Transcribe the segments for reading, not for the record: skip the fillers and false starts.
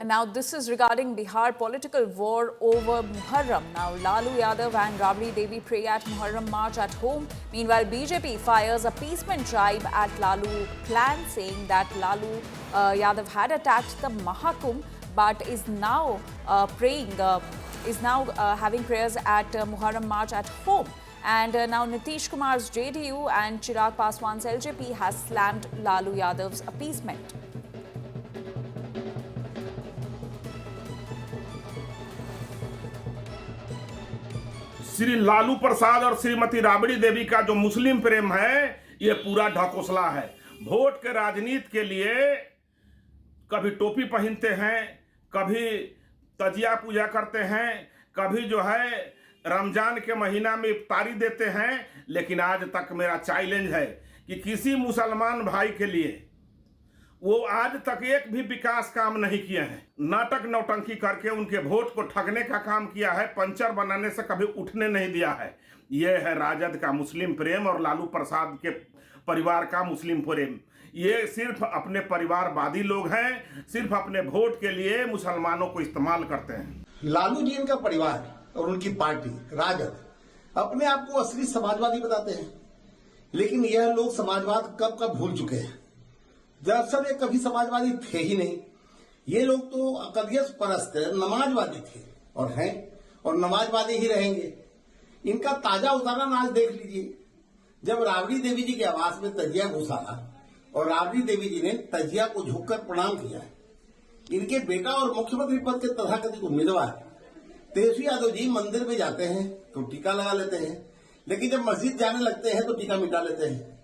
And now this is regarding Bihar political war over Muharram. Now Lalu Yadav and Rabri Devi pray at Muharram march at home. Meanwhile, BJP fires appeasement drive at Lalu clan, saying that Lalu Yadav had attacked the Mahakumbh, but is now having prayers at Muharram march at home. And now Nitish Kumar's JDU and Chirag Paswan's LJP has slammed Lalu Yadav's appeasement. Shri Lalu Prasad और श्रीमती राबड़ी देवी का जो मुस्लिम प्रेम है, ये पूरा ढकोसला है। Vote के राजनीति के लिए कभी टोपी पहनते हैं, कभी तजिया पूजा करते हैं, कभी जो है रमजान के महीना में इफ्तारी देते हैं। लेकिन आज तक मेरा चैलेंज है कि किसी मुसलमान भाई के लिए वो आज तक एक भी विकास काम नहीं किए हैं। नाटक नौटंकी करके उनके वोट को ठगने का काम किया है, पंचर बनाने से कभी उठने नहीं दिया है। ये है राजद का मुस्लिम प्रेम और लालू प्रसाद के परिवार का मुस्लिम प्रेम। ये सिर्फ अपने परिवारवादी लोग हैं, सिर्फ अपने वोट के लिए मुसलमानों को इस्तेमाल करते हैं। लालू जी इनका परिवार और उनकी पार्टी राजद अपने आप को असली समाजवादी बताते हैं, लेकिन यह लोग समाजवाद कब कब भूल चुके हैं। दरअसल ये कभी समाजवादी थे ही नहीं। ये लोग तो अकलियत परस्त नमाजवादी थे और हैं, और नमाजवादी ही रहेंगे। इनका ताजा उदाहरण आज देख लीजिए। जब राबड़ी देवी जी के आवास में तजिया घुसा और राबड़ी देवी जी ने तजिया को झुककर प्रणाम किया, इनके बेटा और मुख्यमंत्री पद के तथाकथित उम्मीदवार तेजस्वी यादव जी मंदिर में जाते हैं तो टीका लगा लेते हैं, लेकिन जब मस्जिद जाने लगते हैं तो टीका मिटा लेते हैं।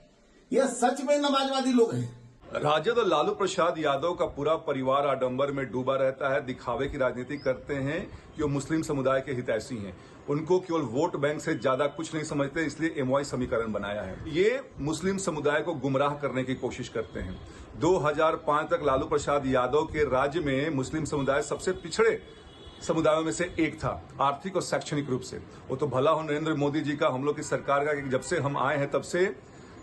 यह सच में नमाजवादी लोग हैं। राजद और लालू प्रसाद यादव का पूरा परिवार आडंबर में डूबा रहता है, दिखावे की राजनीति करते हैं कि वो मुस्लिम समुदाय के हितैषी हैं। उनको केवल वोट बैंक से ज्यादा कुछ नहीं समझते, इसलिए एमवाई समीकरण बनाया है। ये मुस्लिम समुदाय को गुमराह करने की कोशिश करते हैं। 2005 तक लालू प्रसाद यादव के राज्य में मुस्लिम समुदाय सबसे पिछड़े समुदायों में से एक था, आर्थिक और शैक्षणिक रूप से। वो तो भला हो नरेंद्र मोदी जी का, हम लोग की सरकार का, कि जब से हम आए हैं तब से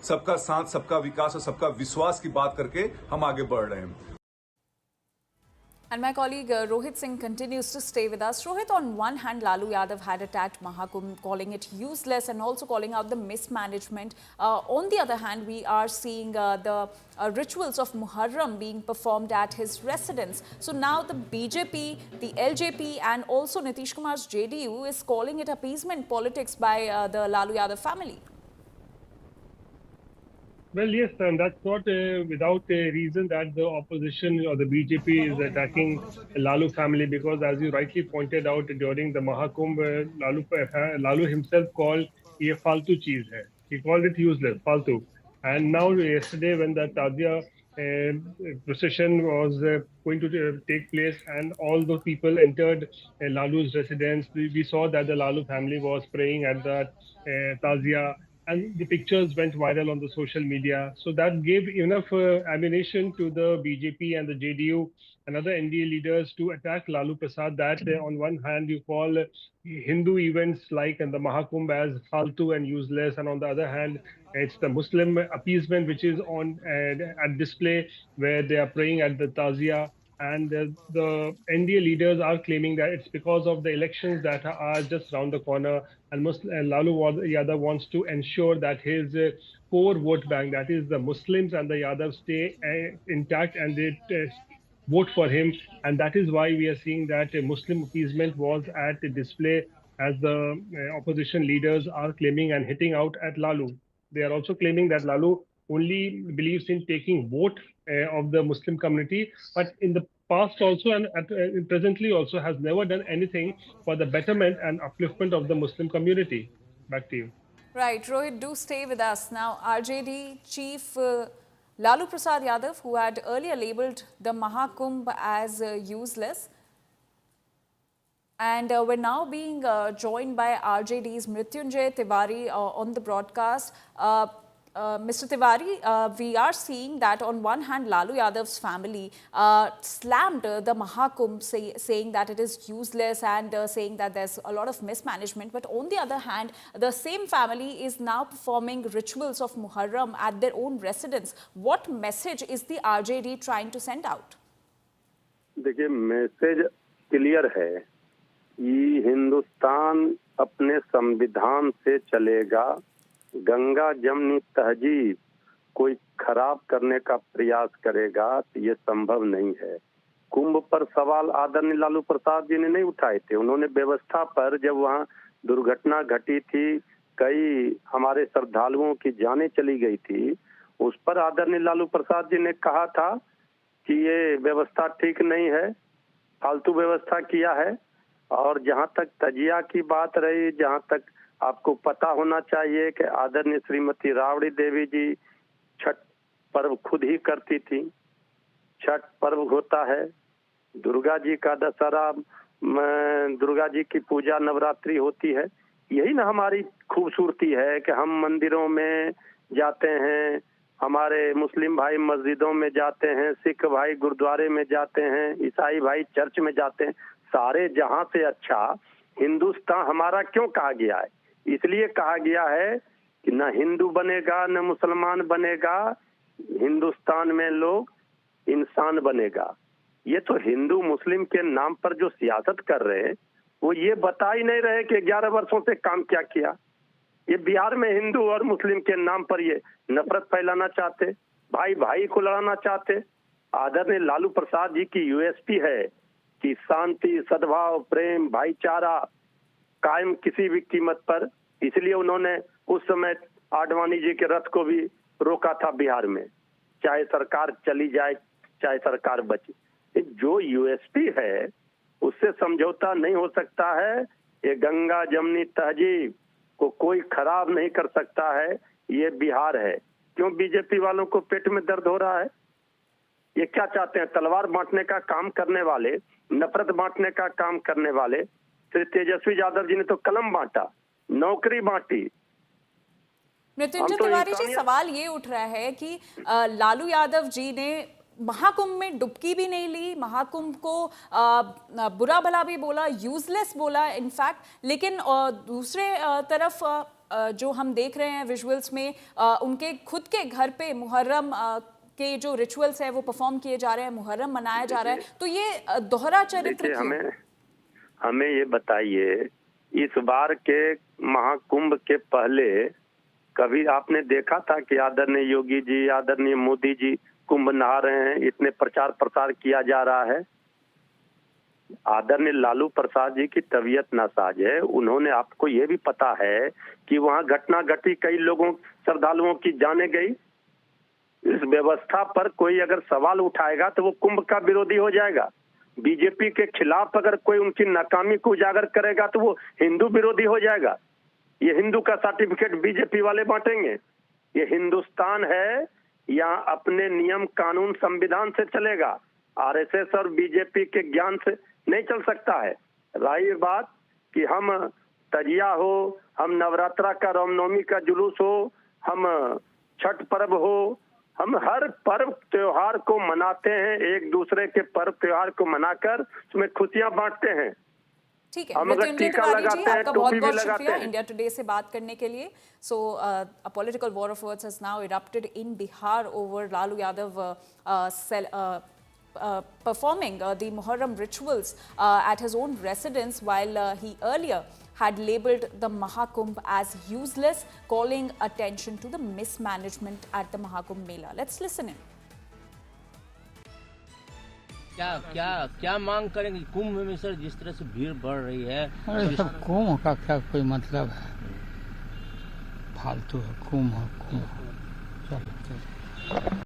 सबका साथ, सबका विकास और सबका विश्वास की बात करके हम आगे बढ़ रहे हैं। And my colleague Rohit Singh continues to stay with us. Rohit, on one hand, Lalu Yadav had attacked Mahakumbh, calling it useless and also calling out the mismanagement. On the other hand, we are seeing the rituals of Muharram being performed at his residence. So now the BJP, the LJP and also Nitish Kumar's JDU is calling it appeasement politics by the Lalu Yadav family. Well, yes, and that's not without a reason that the opposition or the BJP is attacking the Lalu family, because as you rightly pointed out during the Mahakumbh, Lalu himself called ये फालतू चीज है. He called it useless, फालतू. And now yesterday when the Tazia procession was going to take place and all those people entered Lalu's residence, we saw that the Lalu family was praying at that Tazia. And the pictures went viral on the social media. So that gave enough ammunition to the BJP and the JDU and other NDA leaders to attack Lalu Prasad, that on one hand you call Hindu events like the Mahakumbh as faltu and useless, and on the other hand it's the Muslim appeasement which is on at display where they are praying at the Tazia. And the NDA leaders are claiming that it's because of the elections that are just around the corner, and Lalu Yadav wants to ensure that his core vote bank, that is the Muslims and the Yadav, stay intact and they vote for him. And that is why we are seeing that Muslim appeasement was at display, as the opposition leaders are claiming and hitting out at Lalu. They are also claiming that Lalu only believes in taking vote of the Muslim community, but in the past also and presently also has never done anything for the betterment and upliftment of the Muslim community. Back to you. Right, Rohit, do stay with us. Now, RJD chief Lalu Prasad Yadav, who had earlier labelled the Mahakumbh as useless, and we're now being joined by RJD's Mrityunjay Tiwari on the broadcast. Mr. Tiwari, we are seeing that on one hand, Lalu Yadav's family slammed the Mahakumbh, saying that it is useless and saying that there's a lot of mismanagement. But on the other hand, the same family is now performing rituals of Muharram at their own residence. What message is the RJD trying to send out? देखिए, message clear है कि हिंदुस्तान अपने संविधान से चलेगा। गंगा जमनी तहजीब कोई खराब करने का प्रयास करेगा तो ये संभव नहीं है। कुंभ पर सवाल आदरणीय लालू प्रसाद जी ने नहीं उठाए थे। उन्होंने व्यवस्था पर, जब वहाँ दुर्घटना घटी थी, कई हमारे श्रद्धालुओं की जानें चली गई थी, उस पर आदरणीय लालू प्रसाद जी ने कहा था कि ये व्यवस्था ठीक नहीं है, फालतू व्यवस्था किया है। और जहां तक तजिया की बात रही, जहां तक आपको पता होना चाहिए कि आदरणीय श्रीमती राबड़ी देवी जी छठ पर्व खुद ही करती थी। छठ पर्व होता है, दुर्गा जी का दशहरा, दुर्गा जी की पूजा, नवरात्रि होती है। यही ना हमारी खूबसूरती है कि हम मंदिरों में जाते हैं, हमारे मुस्लिम भाई मस्जिदों में जाते हैं, सिख भाई गुरुद्वारे में जाते हैं, ईसाई भाई चर्च में जाते हैं। सारे जहां से अच्छा हिंदुस्तान हमारा क्यों कहा गया है? इसलिए कहा गया है कि न हिंदू बनेगा न मुसलमान बनेगा, हिंदुस्तान में लोग इंसान बनेगा। ये तो हिंदू मुस्लिम के नाम पर जो सियासत कर रहे हैं, वो ये बता ही नहीं रहे कि 11 वर्षों से काम क्या किया। ये बिहार में हिंदू और मुस्लिम के नाम पर ये नफरत फैलाना चाहते, भाई भाई को लड़ाना चाहते। आदरणीय लालू प्रसाद जी की यूएसपी है कि शांति, सद्भाव, प्रेम, भाईचारा कायम किसी भी कीमत पर। इसलिए उन्होंने उस समय आडवाणी जी के रथ को भी रोका था बिहार में, चाहे सरकार चली जाए चाहे सरकार बचे। जो यूएसपी है उससे समझौता नहीं हो सकता है। ये गंगा जमनी तहजीब को कोई खराब नहीं कर सकता है। ये बिहार है। क्यों बीजेपी वालों को पेट में दर्द हो रहा है? ये क्या चाहते हैं? तलवार बांटने का काम करने वाले, नफरत बांटने का काम करने वाले। श्री तेजस्वी यादव जी ने तो कलम बांटा, नौकरी बांटी। मृत्युंजय तिवारी जी, सवाल ये उठ रहा है कि लालू यादव जी ने महाकुंभ में डुबकी भी नहीं ली, महाकुंभ को बुरा भला भी बोला, यूजलेस बोला इनफैक्ट। लेकिन दूसरे तरफ जो हम देख रहे हैं विजुअल्स में, उनके खुद के घर पे मुहर्रम के जो रिचुअल्स है वो परफॉर्म किए जा रहे हैं, मुहर्रम मनाया जा रहा है। तो ये दोहरा चरित्र क्यों? हमें ये बताइए, इस बार के महाकुंभ के पहले कभी आपने देखा था कि आदरणीय योगी जी, आदरणीय मोदी जी कुंभ नहा रहे हैं? इतने प्रचार प्रसार किया जा रहा है। आदरणीय लालू प्रसाद जी की तबीयत नासाज है। उन्होंने, आपको ये भी पता है कि वहां घटना घटी, कई लोगों श्रद्धालुओं की जाने गई। इस व्यवस्था पर कोई अगर सवाल उठाएगा तो वो कुंभ का विरोधी हो जाएगा। बीजेपी के खिलाफ अगर कोई उनकी नाकामी को उजागर करेगा तो वो हिंदू विरोधी हो जाएगा। ये हिंदू का सर्टिफिकेट बीजेपी वाले बांटेंगे। ये हिंदुस्तान है, यहाँ अपने नियम कानून संविधान से चलेगा। आरएसएस और बीजेपी के ज्ञान से नहीं चल सकता है। रही बात कि हम तजिया हो, हम नवरात्रा का, रामनवमी का जुलूस हो, हम छठ पर्व हो, हम हर पर्व त्योहार को मनाते हैं। एक दूसरे के पर्व त्योहार को मनाकर उसमें खुशियां बांटते हैं। ठीक है मृत्युंजय तिवारी जी, आपका बहुत बहुत शुक्रिया इंडिया टुडे से बात करने के लिए। So a political war of words has now erupted in Bihar over Lalu Yadav performing the Muharram rituals at his own residence, while he earlier had labelled the Mahakumbh as useless, calling attention to the mismanagement at the Mahakumbh Mela. Let's listen in. क्या मांग करेंगे कुंभ में sir? जिस तरह से भीड़ बढ़ रही है। अरे सब कुंभ का क्या कोई मतलब है? फालतू है कुंभ। चलो